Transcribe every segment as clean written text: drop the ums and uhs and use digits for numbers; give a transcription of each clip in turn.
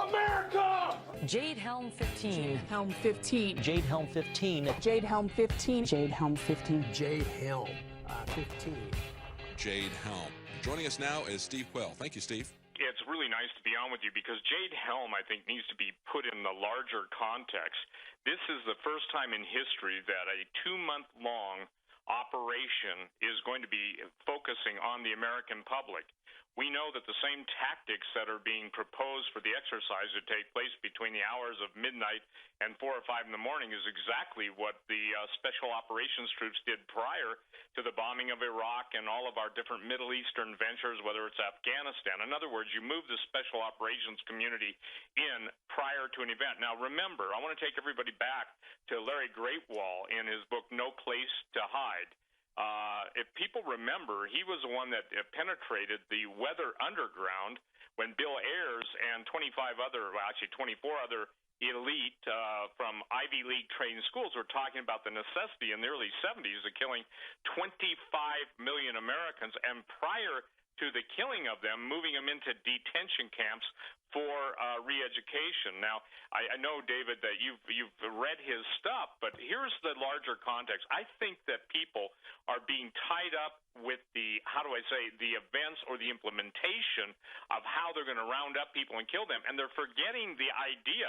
America! Jade Helm 15. Helm 15. Jade Helm 15. Jade Helm 15. Jade Helm 15. Jade Helm 15. Jade Helm. Joining us now is Steve Quell. Thank you, Steve. It's really nice to be on with you because Jade Helm, I think, needs to be put in the larger context. This is the first time in history that a 2-month-long operation is going to be focusing on the American public. We know that the same tactics that are being proposed for the exercise to take place between the hours of midnight and 4 or 5 in the morning is exactly what the special operations troops did prior to the bombing of Iraq and all of our different Middle Eastern ventures, whether it's Afghanistan. In other words, you move the special operations community in prior to an event. Now, remember, I want to take everybody back to Larry Greatwall in his book, No Place to Hide. If people remember, he was the one that penetrated the weather underground when Bill Ayers and 24 other elite from Ivy League trained schools were talking about the necessity in the early 70s of killing 25 million Americans, and prior to the killing of them, moving them into detention camps for re-education. Now, I know, David, that you've read his stuff, but here's the larger context. I think that people are being tied up with the events or the implementation of how they're going to round up people and kill them, and they're forgetting the idea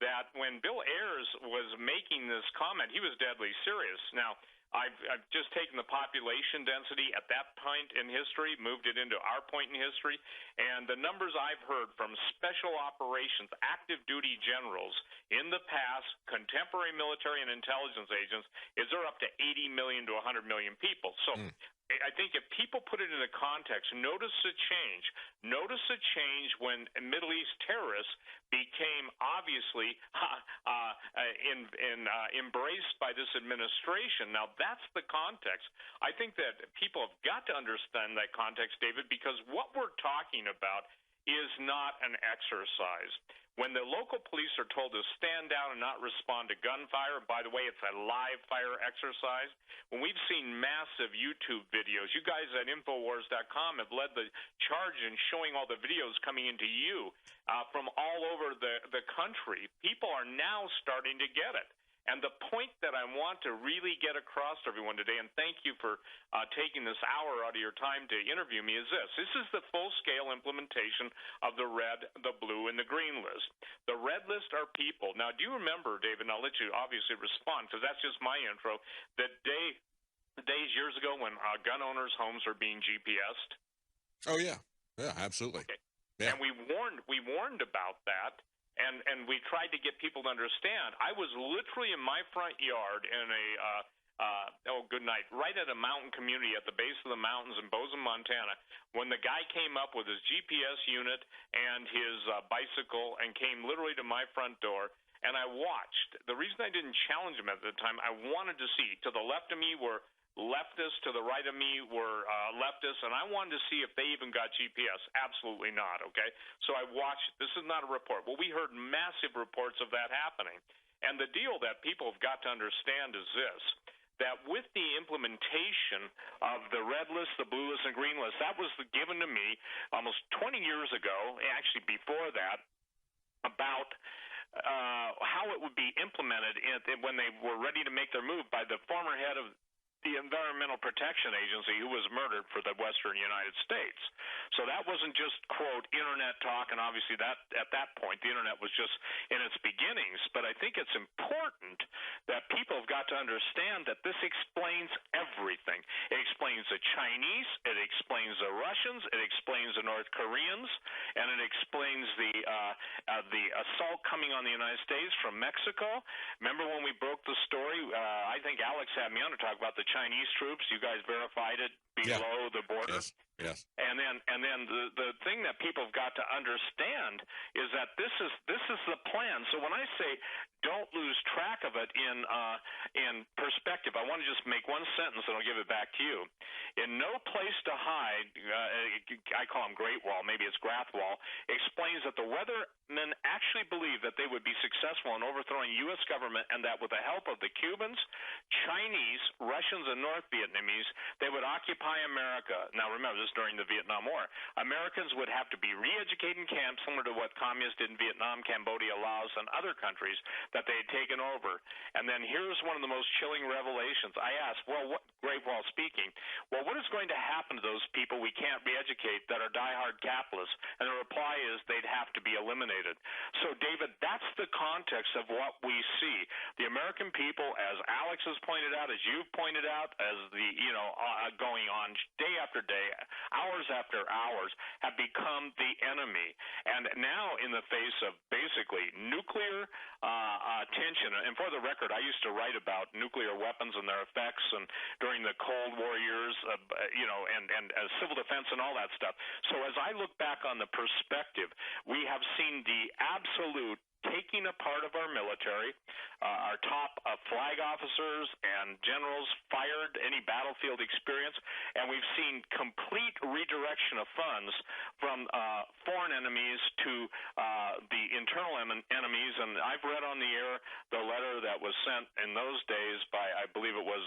that when Bill Ayers was making this comment, he was deadly serious. Now, I've just taken the population density at that point in history, moved it into our point in history, and the numbers I've heard from special operations, active duty generals in the past, contemporary military and intelligence agents, is they're up to 80 million to 100 million people. So I think if people put it into context, notice a change. Notice a change when Middle East terrorists became obviously embraced by this administration. Now, that's the context. I think that people have got to understand that context, David, because what we're talking about is not an exercise. When the local police are told to stand down and not respond to gunfire, by the way, it's a live fire exercise. When we've seen massive YouTube videos, you guys at Infowars.com have led the charge in showing all the videos coming into you from all over the country. People are now starting to get it. And the point that I want to really get across to everyone today, and thank you for taking this hour out of your time to interview me, is this. This is the full-scale implementation of the red, the blue, and the green list. The red list are people. Now, do you remember, David, and I'll let you obviously respond because that's just my intro, the days years ago when gun owners' homes are being GPSed? Oh, yeah. Yeah, absolutely. Okay. Yeah. And we warned about that. And we tried to get people to understand. I was literally in my front yard in right at a mountain community at the base of the mountains in Bozeman, Montana, when the guy came up with his GPS unit and his bicycle and came literally to my front door, and I watched. The reason I didn't challenge him at the time, I wanted to see. To the left of me were leftists, to the right of me were leftists, and I wanted to see if they even got GPS. Absolutely not, okay? So I watched. This is not a report. Well, we heard massive reports of that happening. And the deal that people have got to understand is this, that with the implementation of the red list, the blue list, and green list, that was given to me almost 20 years ago, actually before that, about how it would be implemented when they were ready to make their move by the former head of the Environmental Protection Agency, who was murdered for the Western United States. So that wasn't just, quote, internet talk, and obviously that at that point the internet was just in its beginnings. But I think it's important that people have got to understand that this explains everything. It explains the Chinese, it explains the Russians, it explains the North Koreans, and it explains the assault coming on the United States from Mexico. Remember when we broke the story? I think Alex had me on to talk about the Chinese troops. You guys verified it below the border. Yes. And then the thing that people have got to understand is that this is the plan. So when I say don't lose track of it in perspective, I want to just make one sentence and I'll give it back to you. In No Place to Hide, I call him Great Wall, maybe it's Grathwall, explains that the weathermen actually believe that they would be successful in overthrowing U.S. government, and that with the help of the Cubans, Chinese, Russians, and North Vietnamese, they would occupy America. Now remember, this is during the Vietnam War. Americans would have to be re-educated in camps similar to what communists did in Vietnam, Cambodia, Laos, and other countries that they had taken over. And then here's one of the most chilling revelations. I asked, well, what, Great Wall speaking, well, what is going to happen to those people we can't re-educate that are diehard capitalists? And the reply is they'd have to be eliminated. So, David, that's the context of what we see. The American people, as Alex has pointed out, as you've pointed out, as the, going on day after day, hours after hours, have become the enemy. And now in the face of basically nuclear tension, and for the record, I used to write about nuclear weapons and their effects and during the Cold War years, and civil defense and all that stuff. So as I look back on the perspective, we have seen the absolute taking apart of our military, our top flag officers and generals fired, any battlefield experience, and we've seen complete redirection of funds from foreign enemies to the internal enemies. And I've read on the air the letter that was sent in those days by, I believe it was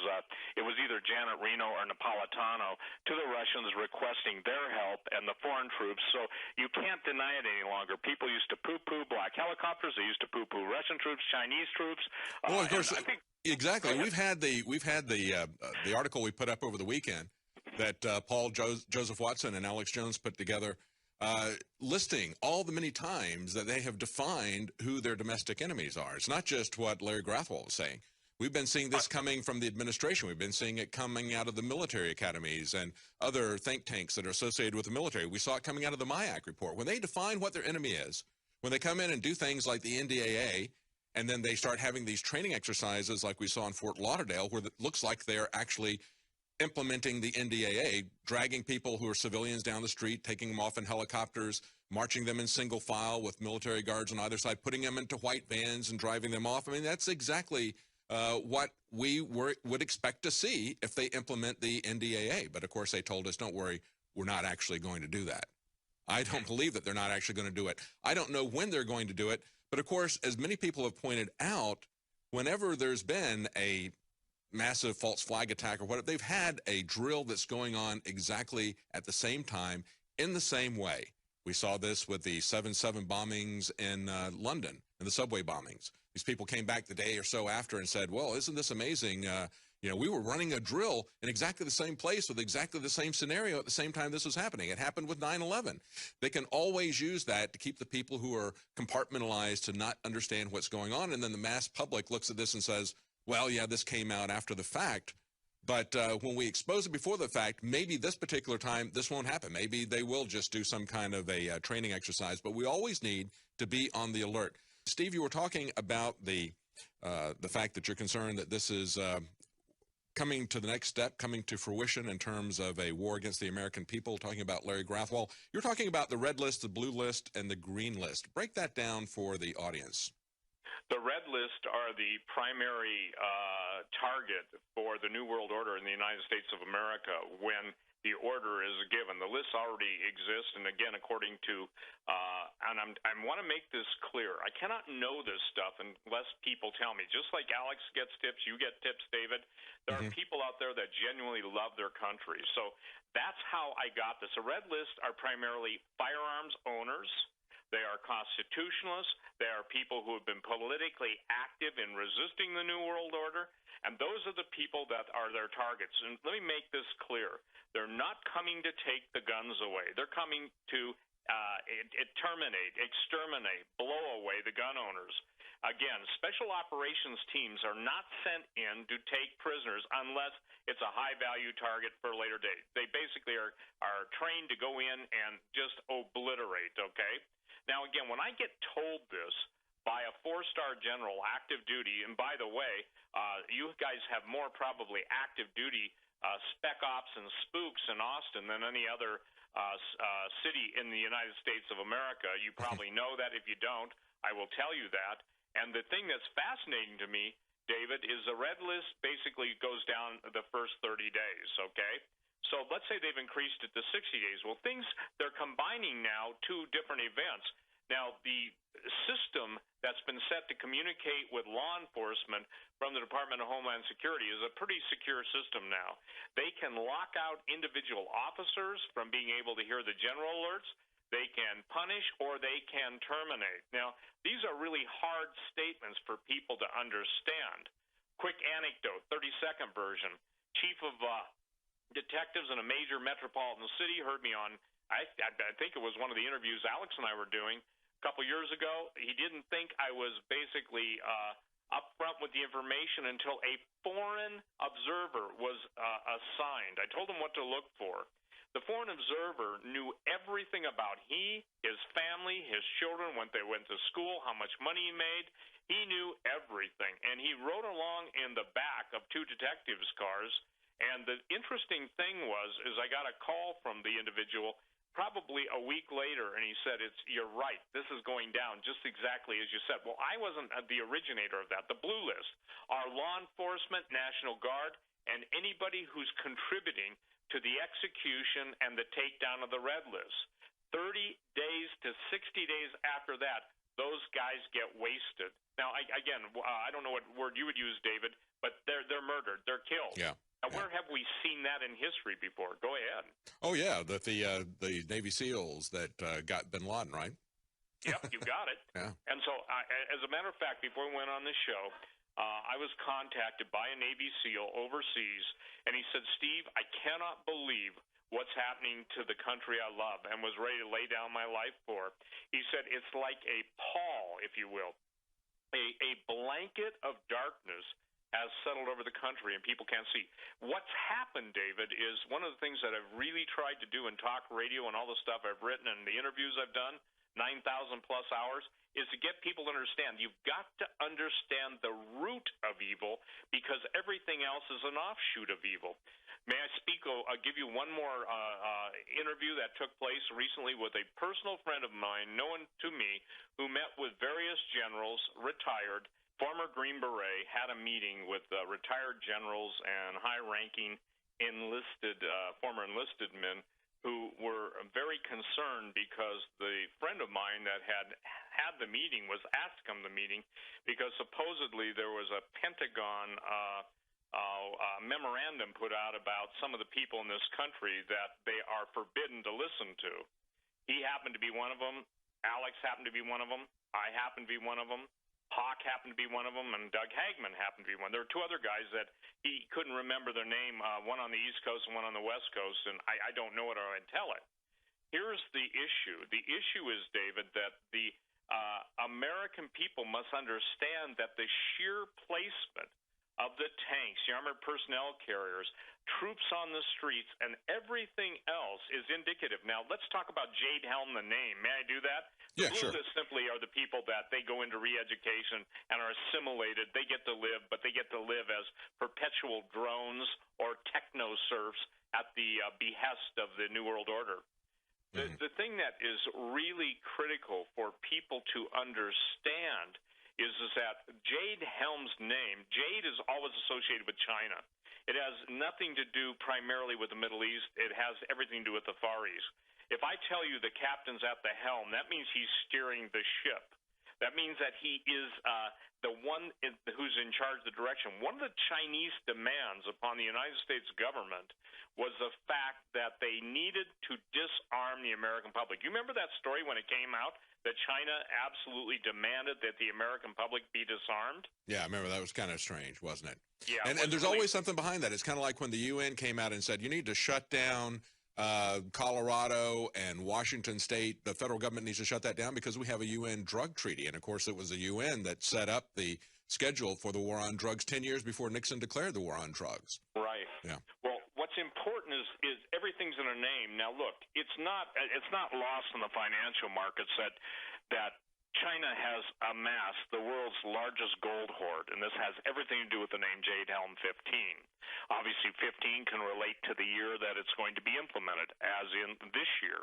either Janet Reno or Napolitano to the Russians requesting their help and the foreign troops. So you can't deny it any longer. People used to poo-poo black helicopters. They used to poo-poo Russian troops, Chinese troops. Well, of course, exactly. We've had the article we put up over the weekend that Paul Joseph Watson and Alex Jones put together, listing all the many times that they have defined who their domestic enemies are. It's not just what Larry Grathwell was saying. We've been seeing this coming from the administration. We've been seeing it coming out of the military academies and other think tanks that are associated with the military. We saw it coming out of the MIAC report. When they define what their enemy is, when they come in and do things like the NDAA, and then they start having these training exercises like we saw in Fort Lauderdale, where it looks like they're actually implementing the NDAA, dragging people who are civilians down the street, taking them off in helicopters, marching them in single file with military guards on either side, putting them into white vans and driving them off. I mean, that's exactly what we would expect to see if they implement the NDAA. But, of course, they told us, don't worry, we're not actually going to do that. I don't believe that they're not actually going to do it. I don't know when they're going to do it. But, of course, as many people have pointed out, whenever there's been a massive false flag attack or whatever, they've had a drill that's going on exactly at the same time in the same way. We saw this with the 7/7 bombings in London and the subway bombings. These people came back the day or so after and said, well, isn't this amazing? We were running a drill in exactly the same place with exactly the same scenario at the same time this was happening. It happened with 9/11. They can always use that to keep the people who are compartmentalized to not understand what's going on. And then the mass public looks at this and says, well, yeah, this came out after the fact. But when we expose it before the fact, maybe this particular time this won't happen. Maybe they will just do some kind of a training exercise. But we always need to be on the alert. Steve, you were talking about the fact that you're concerned that this is coming to the next step, coming to fruition in terms of a war against the American people, talking about Larry Grathwell. You're talking about the red list, the blue list, and the green list. Break that down for the audience. The red list are the primary target for the New World Order in the United States of America when the order is given. The lists already exist, and again, according to, and I want to make this clear, I cannot know this stuff unless people tell me. Just like Alex gets tips, you get tips, David. There are people out there that genuinely love their country. So that's how I got this. A red list are primarily firearms owners. They are constitutionalists. They are people who have been politically active in resisting the New World Order. And those are the people that are their targets. And let me make this clear. They're not coming to take the guns away. They're coming to terminate, exterminate, blow away the gun owners. Again, special operations teams are not sent in to take prisoners unless it's a high-value target for a later date. They basically are trained to go in and just obliterate, okay? Now, again, when I get told this by a four-star general, active duty, and by the way, you guys have more probably active duty spec ops and spooks in Austin than any other city in the United States of America. You probably know that. If you don't, I will tell you that. And the thing that's fascinating to me, David, is the red list basically goes down the first 30 days, okay? So let's say they've increased it to 60 days. Well, they're combining now two different events. Now, the system that's been set to communicate with law enforcement from the Department of Homeland Security is a pretty secure system now. They can lock out individual officers from being able to hear the general alerts. They can punish or they can terminate. Now, these are really hard statements for people to understand. Quick anecdote, 30-second version. Chief of detectives in a major metropolitan city heard me on, I think it was one of the interviews Alex and I were doing a couple years ago. He didn't think I was basically upfront with the information until a foreign observer was assigned. I told him what to look for. The foreign observer knew everything about his family, his children, when they went to school, how much money he made. He knew everything, and he rode along in the back of two detectives' cars. And the interesting thing is I got a call from the individual probably a week later, and he said, "You're right. This is going down just exactly as you said." Well, I wasn't the originator of that. The blue list are law enforcement, National Guard, and anybody who's contributing to the execution and the takedown of the red list. 30 days to 60 days after that, those guys get wasted. Now, I don't know what word you would use, David, but they're murdered. They're killed. Yeah. Now, where have we seen that in history before? Go ahead. Oh, yeah, the Navy SEALs that got bin Laden, right? Yep, you got it. Yeah. And so, as a matter of fact, before we went on this show, I was contacted by a Navy SEAL overseas, and he said, "Steve, I cannot believe what's happening to the country I love," and was ready to lay down my life for. He said, "It's like a pall, if you will. A blanket of darkness has settled over the country, and people can't see." What's happened, David, is one of the things that I've really tried to do in talk radio and all the stuff I've written and the interviews I've done, 9,000 plus hours, is to get people to understand. You've got to understand the root of evil, because everything else is an offshoot of evil. May I give you one more interview that took place recently with a personal friend of mine, known to me, who met with various generals, retired, former Green Beret, had a meeting with retired generals and high-ranking former enlisted men who were very concerned because the friend of mine that had the meeting was asked to come to the meeting because supposedly there was a Pentagon memorandum put out about some of the people in this country that they are forbidden to listen to. He happened to be one of them. Alex happened to be one of them. I happened to be one of them. Hawk happened to be one of them, and Doug Hagman happened to be one. There were two other guys that he couldn't remember their name, one on the East Coast and one on the West Coast, and I don't know it or I'd tell it. Here's the issue. The issue is, David, that the American people must understand that the sheer placement of the tanks, the armored personnel carriers, troops on the streets, and everything else is indicative. Now, let's talk about Jade Helm, the name. May I do that? Yeah, sure. Blue list simply are the people that they go into re-education and are assimilated. They get to live, but they get to live as perpetual drones or techno serfs at the behest of the New World Order. The thing that is really critical for people to understand is that Jade Helm's name, Jade is always associated with China. It has nothing to do primarily with the Middle East. It has everything to do with the Far East. If I tell you the captain's at the helm, that means he's steering the ship. That means that he is the one who's in charge of the direction. One of the Chinese demands upon the United States government was the fact that they needed to disarm the American public. You remember that story when it came out that China absolutely demanded that the American public be disarmed? Yeah, I remember that was kind of strange, wasn't it? Yeah. And there's always something behind that. It's kind of like when the UN came out and said, you need to shut down Colorado and Washington State. The federal government needs to shut that down because we have a UN drug treaty. And, of course, it was the UN that set up the schedule for the war on drugs 10 years before Nixon declared the war on drugs. Right. Yeah. Well, what's important is everything's in a name. Now, look, it's not lost in the financial markets that China has amassed the world's largest gold hoard, and this has everything to do with the name Jade Helm 15. Obviously, 15 can relate to the year that it's going to be implemented, as in this year.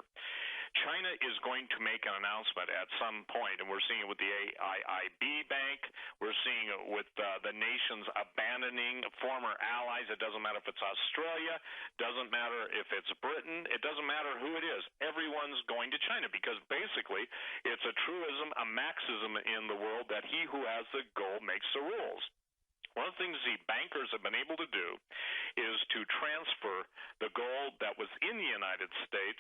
China is going to make an announcement at some point, and we're seeing it with the AIIB Bank. We're seeing it with the nations abandoning former allies. It doesn't matter if it's Australia, doesn't matter if it's Britain, it doesn't matter who it is. Everyone's going to China because basically it's a truism, a maxism in the world that he who has the gold makes the rules. One of the things the bankers have been able to do is to transfer the gold that was in the United States.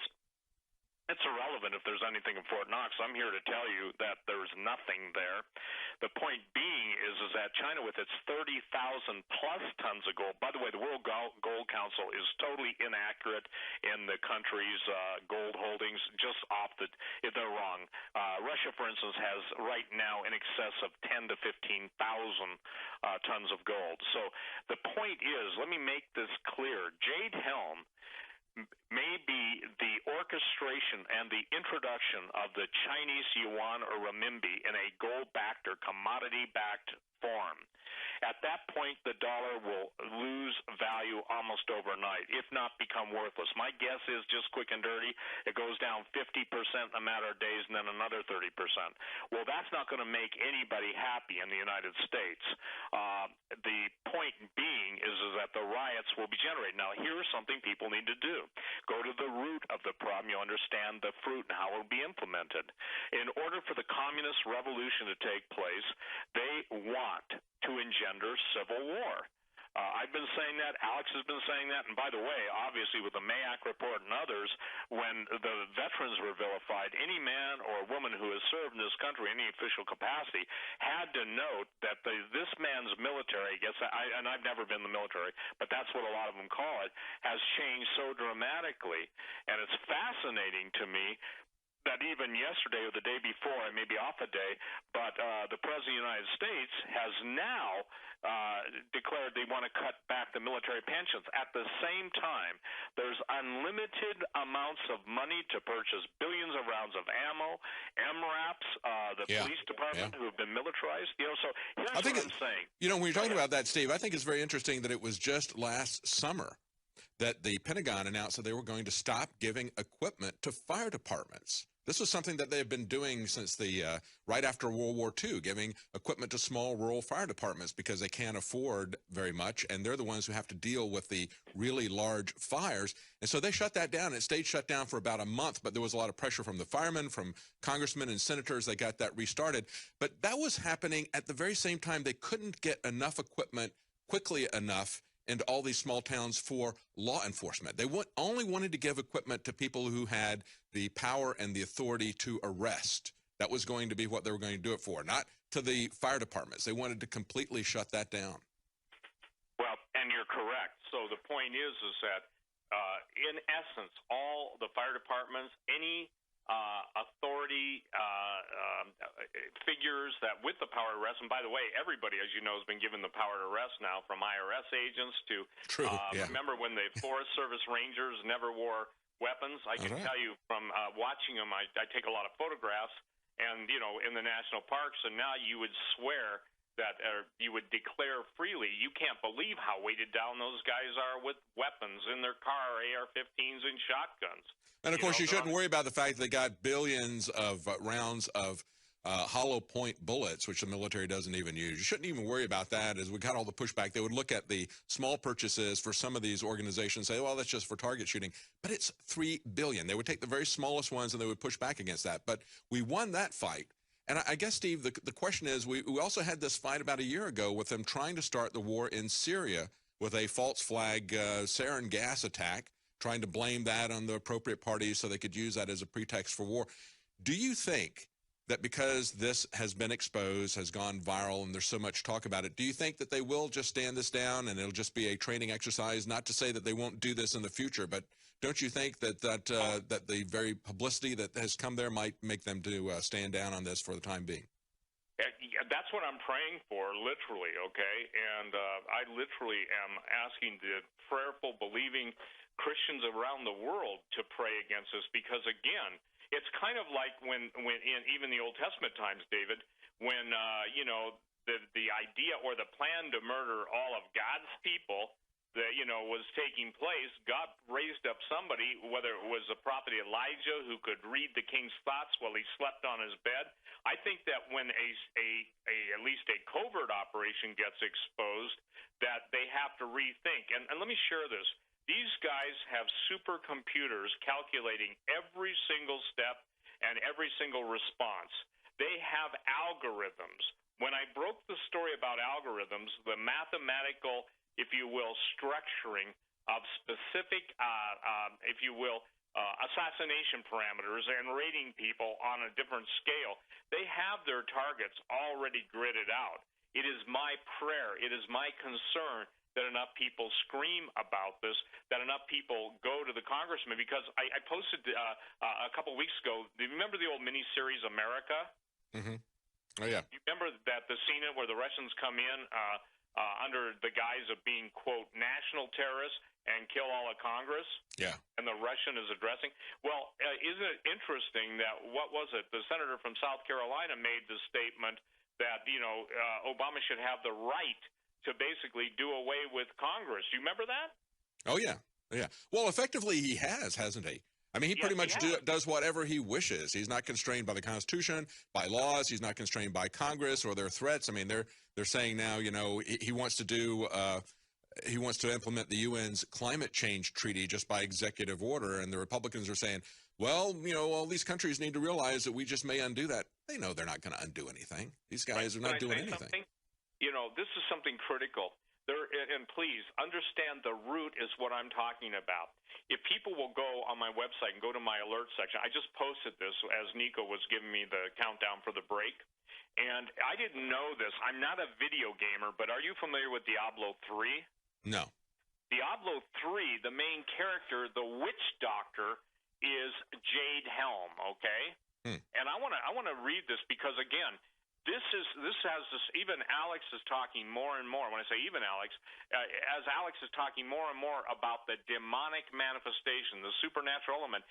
It's irrelevant if there's anything in Fort Knox. I'm here to tell you that there's nothing there. The point being is that China, with its 30,000 plus tons of gold, by the way, the World Gold Council is totally inaccurate in the country's gold holdings, just they're wrong. Russia, for instance, has right now in excess of 10 to 15,000 tons of gold. So the point is, let me make this clear. Jade Helm may be the orchestration and the introduction of the Chinese yuan or renminbi in a gold-backed or commodity-backed form. At that point, the dollar will lose value almost overnight, if not become worthless. My guess is, just quick and dirty, it goes down 50% in a matter of days and then another 30%. Well, that's not going to make anybody happy in the United States. The point being is that the riots will be generated. Now, here's something people need to do. Go to the root of the problem. You understand the fruit and how it will be implemented. In order for the communist revolution to take place, they want to engender civil war. I've been saying that. Alex has been saying that. And by the way, obviously with the Mayak report and others, when the veterans were vilified, any man or woman who has served in this country in any official capacity had to note that this man's military, and I've never been in the military, but that's what a lot of them call it, has changed so dramatically. And it's fascinating to me that even yesterday or the day before, I may be off a day, but the President of the United States has now declared they want to cut back the military pensions. At the same time, there's unlimited amounts of money to purchase billions of rounds of ammo, MRAPs, the police department who have been militarized. So here's what I'm saying. When you're talking about that, Steve, I think it's very interesting that it was just last summer that the Pentagon announced that they were going to stop giving equipment to fire departments. This was something that they have been doing since right after World War II, giving equipment to small rural fire departments because they can't afford very much, and they're the ones who have to deal with the really large fires. And so they shut that down. It stayed shut down for about a month, but there was a lot of pressure from the firemen, from congressmen and senators. They got that restarted. But that was happening at the very same time they couldn't get enough equipment quickly enough into all these small towns for law enforcement. They only wanted to give equipment to people who had the power and the authority to arrest. That was going to be what they were going to do it for, not to the fire departments. They wanted to completely shut that down. Well, and you're correct. So the point is that, in essence, all the fire departments, any authority figures that with the power to arrest, and by the way, everybody, as you know, has been given the power to arrest now, from IRS agents to remember when the Forest Service Rangers never wore weapons. I can tell you from watching them, I take a lot of photographs, and in the national parks, and now you would swear that you would declare freely. You can't believe how weighted down those guys are with weapons in their car, AR-15s and shotguns. And, of course, you shouldn't worry about the fact that they got billions of rounds of hollow point bullets, which the military doesn't even use. You shouldn't even worry about that. As we got all the pushback, they would look at the small purchases for some of these organizations and say, well, that's just for target shooting. But it's $3 billion. They would take the very smallest ones and they would push back against that. But we won that fight. And I guess, Steve, the question is, we also had this fight about a year ago with them trying to start the war in Syria with a false flag sarin gas attack, trying to blame that on the appropriate parties so they could use that as a pretext for war. Do you think that because this has been exposed, has gone viral, and there's so much talk about it, do you think that they will just stand this down and it'll just be a training exercise? Not to say that they won't do this in the future, but don't you think that the very publicity that has come there might make them to stand down on this for the time being? That's what I'm praying for, literally, okay? And I literally am asking the prayerful, believing Christians around the world to pray against this, because, again, it's kind of like when in even the Old Testament times, David, when, the idea or the plan to murder all of God's people that was taking place, God raised up somebody, whether it was the prophet Elijah, who could read the king's thoughts while he slept on his bed. I think that when at least a covert operation gets exposed, that they have to rethink. And let me share this. These guys have supercomputers calculating every single step and every single response. They have algorithms. When I broke the story about algorithms, the mathematical, if you will, structuring of specific, if you will, assassination parameters and rating people on a different scale, they have their targets already gridded out. It is my prayer, it is my concern that enough people scream about this, that enough people go to the congressman, because I posted a couple weeks ago, do you remember the old miniseries America? Mm-hmm. Oh, yeah. You remember that the scene where the Russians come in under the guise of being, quote, national terrorists and kill all of Congress? Yeah. And the Russian is addressing? Well, isn't it interesting that, what was it, the senator from South Carolina made the statement that, Obama should have the right to basically do away with Congress. You remember that? Oh, yeah. Yeah. Well, effectively, he has, hasn't he? I mean, he pretty much does whatever he wishes. He's not constrained by the Constitution, by laws. He's not constrained by Congress or their threats. I mean, they're saying now, he wants to do he wants to implement the UN's climate change treaty just by executive order. And the Republicans are saying, well, all these countries need to realize that we just may undo that. They know they're not going to undo anything. These guys are not doing anything. Something? This is something critical. And please understand, the root is what I'm talking about. If people will go on my website and go to my alert section, I just posted this as Nico was giving me the countdown for the break. And I didn't know this. I'm not a video gamer, but are you familiar with Diablo 3? No. Diablo 3, the main character, the witch doctor, is Jade Helm, okay? And I want to read this because, again, this has this. Even Alex is talking more and more. When I say even Alex, as Alex is talking more and more about the demonic manifestation, the supernatural element,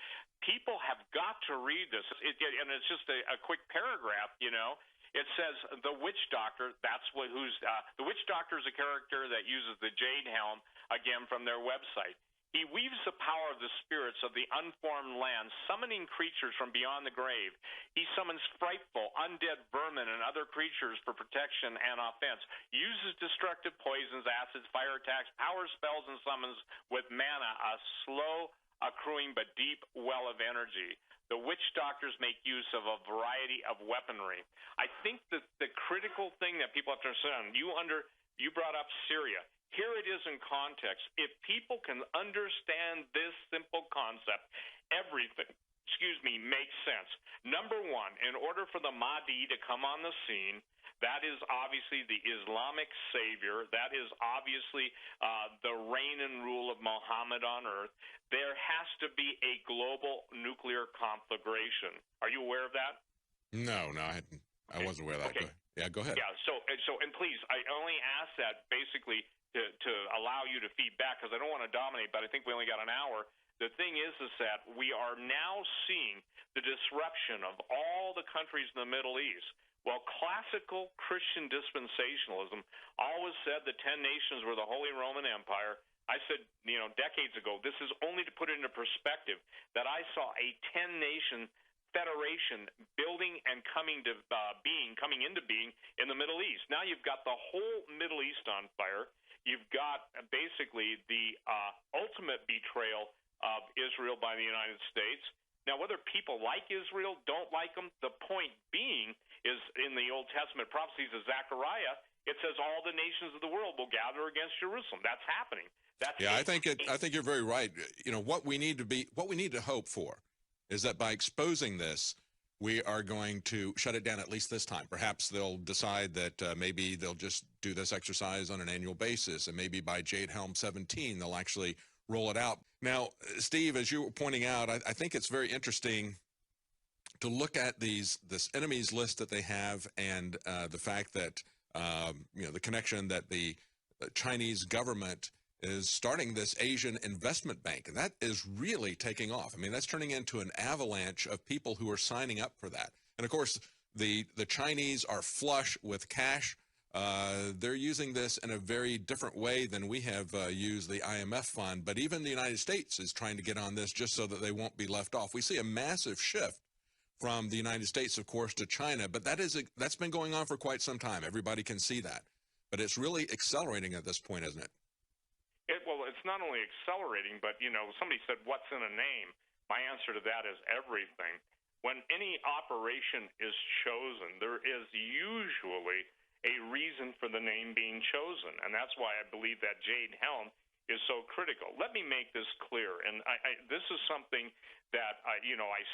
people have got to read this. And it's just a quick paragraph. It says the witch doctor. That's the witch doctor is a character that uses the Jade Helm, again from their website. He weaves the power of the spirits of the unformed land, summoning creatures from beyond the grave. He summons frightful, undead vermin and other creatures for protection and offense, uses destructive poisons, acids, fire attacks, power spells, and summons with mana a slow, accruing but deep well of energy. The witch doctors make use of a variety of weaponry. I think that the critical thing that people have to understand, you brought up Syria. Here it is in context. If people can understand this simple concept, everything, makes sense. Number one, in order for the Mahdi to come on the scene, that is obviously the Islamic savior. That is obviously the reign and rule of Muhammad on earth. There has to be a global nuclear conflagration. Are you aware of that? No, I wasn't aware of that. Okay. Go ahead. Yeah, so please, I only ask that basically to allow you to feed back, because I don't want to dominate, but I think we only got an hour. The thing is that we are now seeing the disruption of all the countries in the Middle East. Well, classical Christian dispensationalism always said the 10 nations were the Holy Roman Empire. I said, decades ago, this is only to put it into perspective, that I saw a 10-nation federation building and coming into being in the Middle East. Now you've got the whole Middle East on fire. You've got basically the ultimate betrayal of Israel by the United States. Now, whether people like Israel, don't like them, the point being is in the Old Testament prophecies of Zechariah, it says all the nations of the world will gather against Jerusalem. That's happening. I think you're very right. What we need to hope for is that by exposing this, we are going to shut it down at least this time. Perhaps they'll decide that maybe they'll just do this exercise on an annual basis, and maybe by Jade Helm 17, they'll actually roll it out. Now, Steve, as you were pointing out, I think it's very interesting to look at this enemies list that they have, and the fact that the connection that the Chinese government is starting this Asian investment bank, and that is really taking off. I mean, that's turning into an avalanche of people who are signing up for that. And of course, the Chinese are flush with cash. they're using this in a very different way than we have used the IMF fund. But even the United States is trying to get on this just so that they won't be left off. We see a massive shift from the United States, of course, to China, but that's been going on for quite some time. Everybody can see that. But it's really accelerating at this point, isn't it? Well, it's not only accelerating, but, somebody said, what's in a name? My answer to that is everything. When any operation is chosen, there is usually a reason for the name being chosen, and that's why I believe that Jade Helm is so critical. Let me make this clear, and this is something that I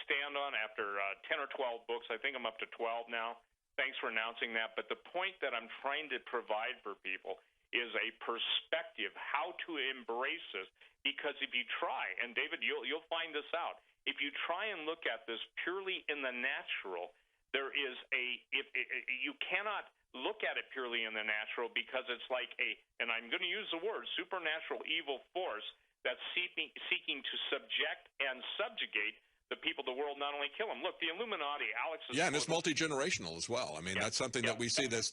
stand on after 10 or 12 books. I think I'm up to 12 now. Thanks for announcing that. But the point that I'm trying to provide for people is a perspective, how to embrace this. Because if you try, and David, you'll find this out, if you try and look at this purely in the natural, there is you cannot look at it purely in the natural, because it's like and I'm going to use the word, supernatural evil force that's seeking to subject and subjugate the people of the world, not only kill them. Look, the Illuminati, Alex is... Yeah, and it's multi-generational as well. I mean, that's something that we see, this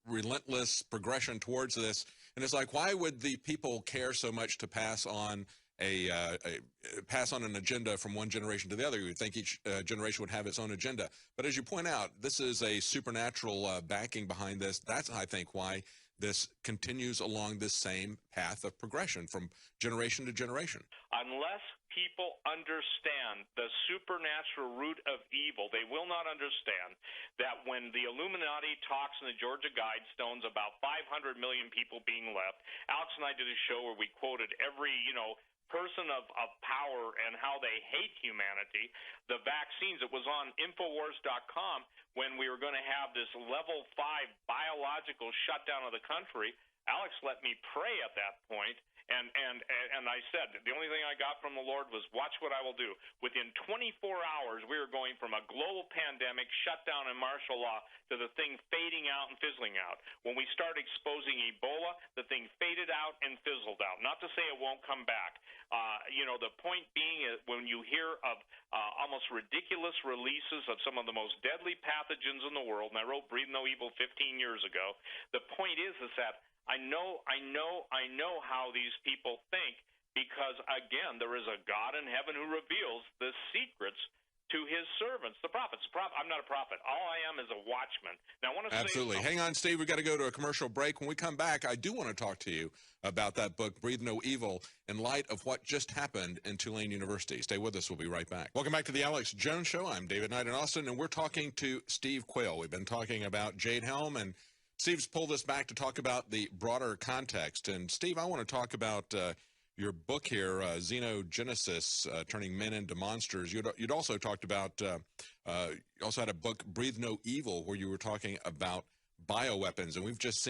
relentless progression towards this. And it's like, why would the people care so much to pass on an agenda from one generation to the other? You would think each generation would have its own agenda. But as you point out, this is a supernatural backing behind this. That's, I think, why this continues along this same path of progression from generation to generation. Unless people understand the supernatural root of evil, they will not understand that when the Illuminati talks in the Georgia Guidestones about 500 million people being left, Alex and I did a show where we quoted every, person of power and how they hate humanity. The vaccines, it was on Infowars.com when we were going to have this level 5 biological shutdown of the country. Alex let me pray at that point, and I said, the only thing I got from the Lord was, watch what I will do. Within 24 hours, we were going from a global pandemic, shutdown, and martial law to the thing fading out and fizzling out. When we started exposing Ebola, the thing faded out and fizzled out. Not to say it won't come back. The point being is when you hear of almost ridiculous releases of some of the most deadly pathogens in the world, and I wrote Breathe No Evil 15 years ago, the point is that I know how these people think, because, again, there is a God in heaven who reveals the secrets to his servants, the prophets. I'm not a prophet. All I am is a watchman. Now, I want to Absolutely. Hang on, Steve. We've got to go to a commercial break. When we come back, I do want to talk to you about that book, Breathe No Evil, in light of what just happened in Tulane University. Stay with us. We'll be right back. Welcome back to the Alex Jones Show. I'm David Knight in Austin, and we're talking to Steve Quayle. We've been talking about Jade Helm, and Steve's pulled us back to talk about the broader context. And, Steve, I want to talk about your book here, Xenogenesis, Turning Men into Monsters. You'd also talked about, you also had a book, Breathe No Evil, where you were talking about bioweapons. And we've just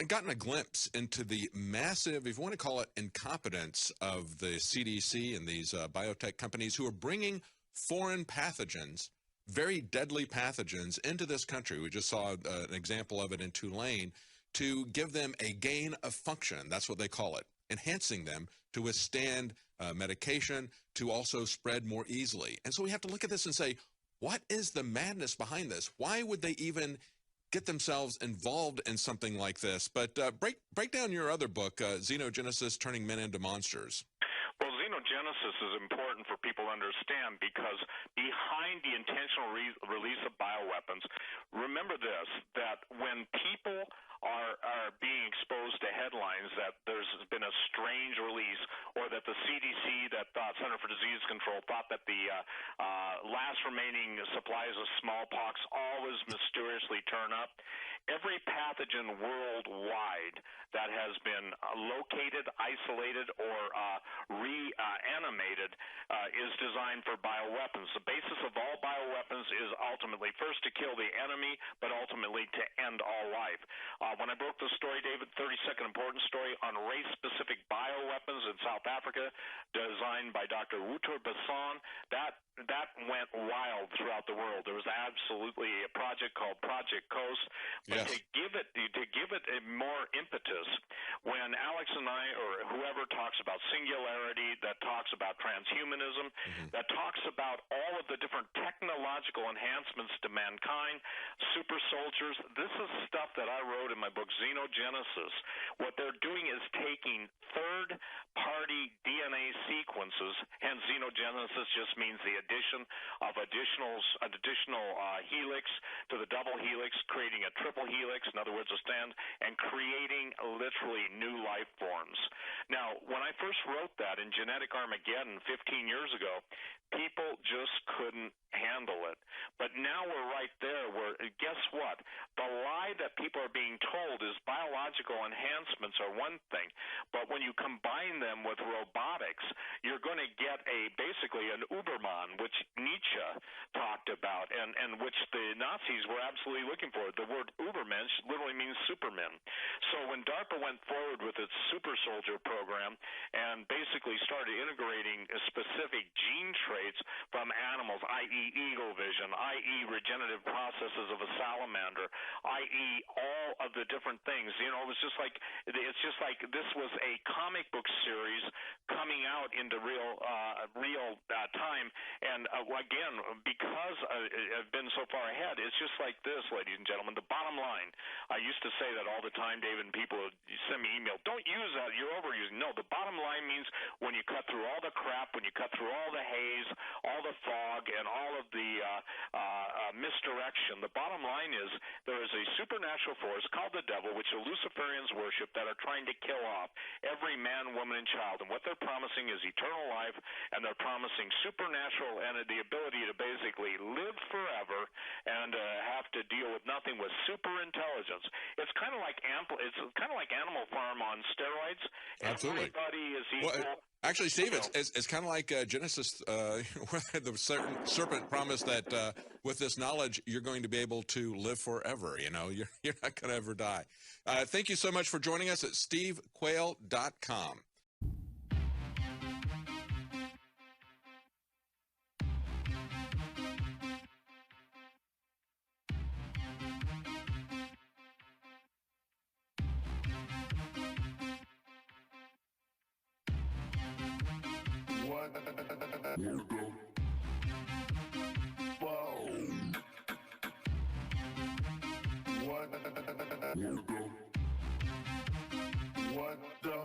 gotten a glimpse into the massive, if you want to call it, incompetence of the CDC and these biotech companies who are bringing foreign pathogens, very deadly pathogens, into this country. We just saw an example of it in Tulane, to give them a gain of function. That's what they call it, enhancing them to withstand medication, to also spread more easily. And so we have to look at this and say, what is the madness behind this? Why would they even get themselves involved in something like this? But break down your other book, Xenogenesis, Turning Men into Monsters. Well, xenogenesis is important for people to understand, because behind the intentional release of bioweapons, remember this, that when people are being exposed to headlines that there's been a strange release, or that the CDC, that Center for Disease Control, thought that the last remaining supplies of smallpox always mysteriously turn up, every pathogen worldwide that has been located, isolated, or reanimated is designed for bioweapons. The basis of all bioweapons is ultimately first to kill the enemy, but ultimately to end all life. When I broke the story, David, 30-second important story on race-specific bioweapons in South Africa, designed by Dr. Wouter Basson, that that went wild throughout the world. There was absolutely a project called Project Coast, but Yes. to give it a more impetus, when Alex and I or whoever talks about singularity, that talks about transhumanism, that talks about all of the different technological enhancements to mankind, super soldiers, this is stuff that I wrote in my book Xenogenesis. What they're doing is taking third-party DNA sequences, hence xenogenesis just means the addition of an additional helix to the double helix, creating a triple helix, in other words, a stand, and creating literally new life forms. Now, when I first wrote that in Genetic Armageddon 15 years ago, people just couldn't handle it. But now we're right there where, guess what? The lie that people are being told is biological enhancements are one thing, but when you combine them with robotics, you're going to get basically an Uberman, which Nietzsche talked about, and which the Nazis were absolutely looking for. The word Ubermensch literally means supermen. So when DARPA went forward with its super soldier program and basically started integrating specific gene traits from animals, i.e. eagle vision, i.e. regenerative processes of a salamander, i.e. all of the different things, it was just like this was a comic book series coming out into real time. And again, because I've been so far ahead, it's just like this, ladies and gentlemen. The bottom line, I used to say that all the time, David, and people would send me email, don't use that, you're overusing. No, the bottom line means when you cut through all the crap, when you cut through all the haze, all the fog, and all of the misdirection, the bottom line is there is a supernatural force called the devil, which the Luciferians worship, that are trying to kill off every man, woman, and child. And what they're promising is eternal life, and they're promising supernatural and the ability to basically live forever and have to deal with nothing, with super intelligence. It's kind of like Animal Farm on steroids. Absolutely. Everybody is equal. Well, actually, Steve, it's kind of like Genesis, where the serpent promised that with this knowledge, you're going to be able to live forever. You're not going to ever die. Thank you so much for joining us at stevequail.com. What the